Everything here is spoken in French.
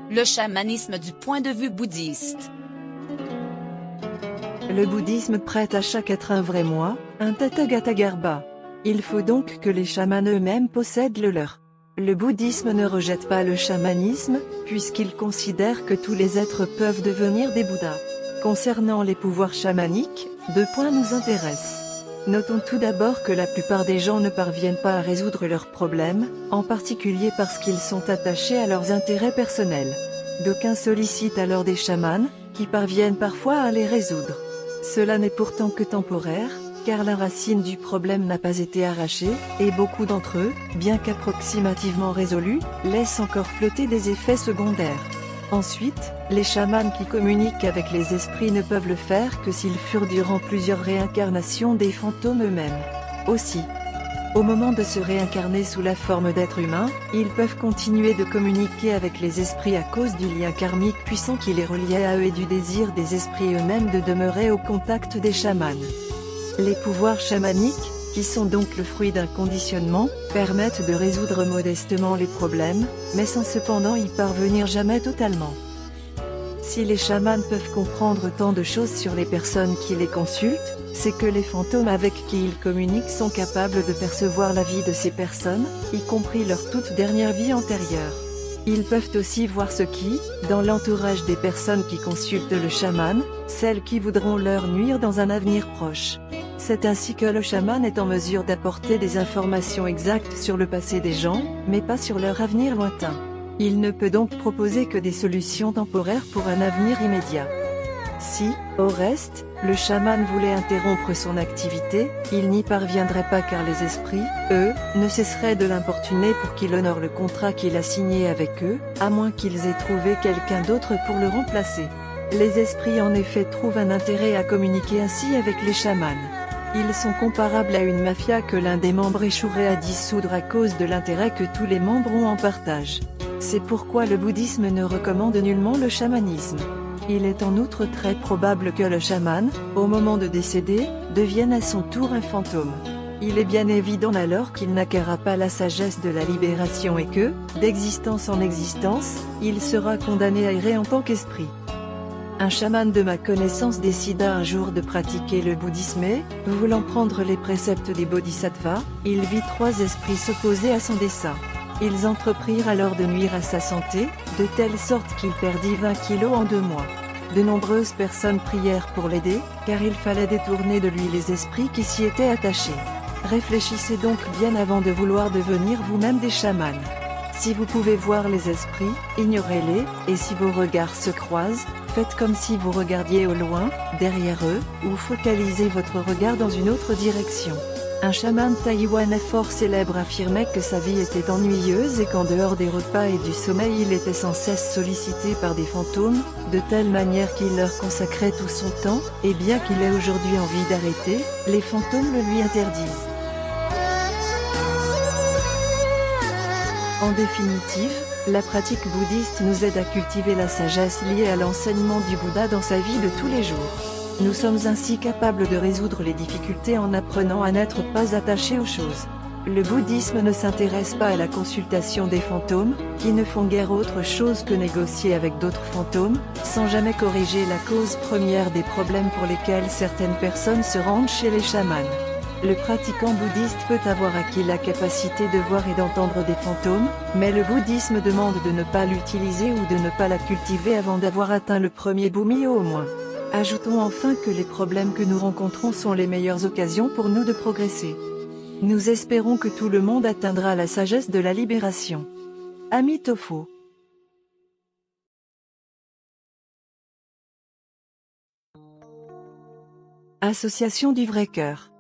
Le chamanisme du point de vue bouddhiste. Le bouddhisme prête à chaque être un vrai moi, un Tathagata-garbha. Il faut donc que les chamans eux-mêmes possèdent le leur. Le bouddhisme ne rejette pas le chamanisme, puisqu'il considère que tous les êtres peuvent devenir des bouddhas. Concernant les pouvoirs chamaniques, 2 points nous intéressent. Notons tout d'abord que la plupart des gens ne parviennent pas à résoudre leurs problèmes, en particulier parce qu'ils sont attachés à leurs intérêts personnels. D'aucuns sollicitent alors des chamans, qui parviennent parfois à les résoudre. Cela n'est pourtant que temporaire, car la racine du problème n'a pas été arrachée, et beaucoup d'entre eux, bien qu'approximativement résolus, laissent encore flotter des effets secondaires. Ensuite, les chamans qui communiquent avec les esprits ne peuvent le faire que s'ils furent durant plusieurs réincarnations des fantômes eux-mêmes. Aussi, au moment de se réincarner sous la forme d'êtres humains, ils peuvent continuer de communiquer avec les esprits à cause du lien karmique puissant qui les reliait à eux et du désir des esprits eux-mêmes de demeurer au contact des chamans. Les pouvoirs chamaniques, qui sont donc le fruit d'un conditionnement, permettent de résoudre modestement les problèmes, mais sans cependant y parvenir jamais totalement. Si les chamans peuvent comprendre tant de choses sur les personnes qui les consultent, c'est que les fantômes avec qui ils communiquent sont capables de percevoir la vie de ces personnes, y compris leur toute dernière vie antérieure. Ils peuvent aussi voir ce qui, dans l'entourage des personnes qui consultent le chaman, celles qui voudront leur nuire dans un avenir proche. C'est ainsi que le chaman est en mesure d'apporter des informations exactes sur le passé des gens, mais pas sur leur avenir lointain. Il ne peut donc proposer que des solutions temporaires pour un avenir immédiat. Si, au reste, le chaman voulait interrompre son activité, il n'y parviendrait pas car les esprits, eux, ne cesseraient de l'importuner pour qu'il honore le contrat qu'il a signé avec eux, à moins qu'ils aient trouvé quelqu'un d'autre pour le remplacer. Les esprits en effet trouvent un intérêt à communiquer ainsi avec les chamans. Ils sont comparables à une mafia que l'un des membres échouerait à dissoudre à cause de l'intérêt que tous les membres ont en partage. C'est pourquoi le bouddhisme ne recommande nullement le chamanisme. Il est en outre très probable que le chaman, au moment de décéder, devienne à son tour un fantôme. Il est bien évident alors qu'il n'acquerra pas la sagesse de la libération et que, d'existence en existence, il sera condamné à errer en tant qu'esprit. Un chaman de ma connaissance décida un jour de pratiquer le bouddhisme et, voulant prendre les préceptes des bodhisattvas, il vit 3 esprits s'opposer à son dessein. Ils entreprirent alors de nuire à sa santé, de telle sorte qu'il perdit 20 kilos en 2 mois. De nombreuses personnes prièrent pour l'aider, car il fallait détourner de lui les esprits qui s'y étaient attachés. Réfléchissez donc bien avant de vouloir devenir vous-même des chamans. Si vous pouvez voir les esprits, ignorez-les, et si vos regards se croisent, faites comme si vous regardiez au loin, derrière eux, ou focalisez votre regard dans une autre direction. Un chaman taïwanais fort célèbre affirmait que sa vie était ennuyeuse et qu'en dehors des repas et du sommeil il était sans cesse sollicité par des fantômes, de telle manière qu'il leur consacrait tout son temps, et bien qu'il ait aujourd'hui envie d'arrêter, les fantômes le lui interdisent. En définitive, la pratique bouddhiste nous aide à cultiver la sagesse liée à l'enseignement du Bouddha dans sa vie de tous les jours. Nous sommes ainsi capables de résoudre les difficultés en apprenant à n'être pas attachés aux choses. Le bouddhisme ne s'intéresse pas à la consultation des fantômes, qui ne font guère autre chose que négocier avec d'autres fantômes, sans jamais corriger la cause première des problèmes pour lesquels certaines personnes se rendent chez les chamans. Le pratiquant bouddhiste peut avoir acquis la capacité de voir et d'entendre des fantômes, mais le bouddhisme demande de ne pas l'utiliser ou de ne pas la cultiver avant d'avoir atteint le premier bhumyo au moins. Ajoutons enfin que les problèmes que nous rencontrons sont les meilleures occasions pour nous de progresser. Nous espérons que tout le monde atteindra la sagesse de la libération. Amitofo. Association du vrai cœur.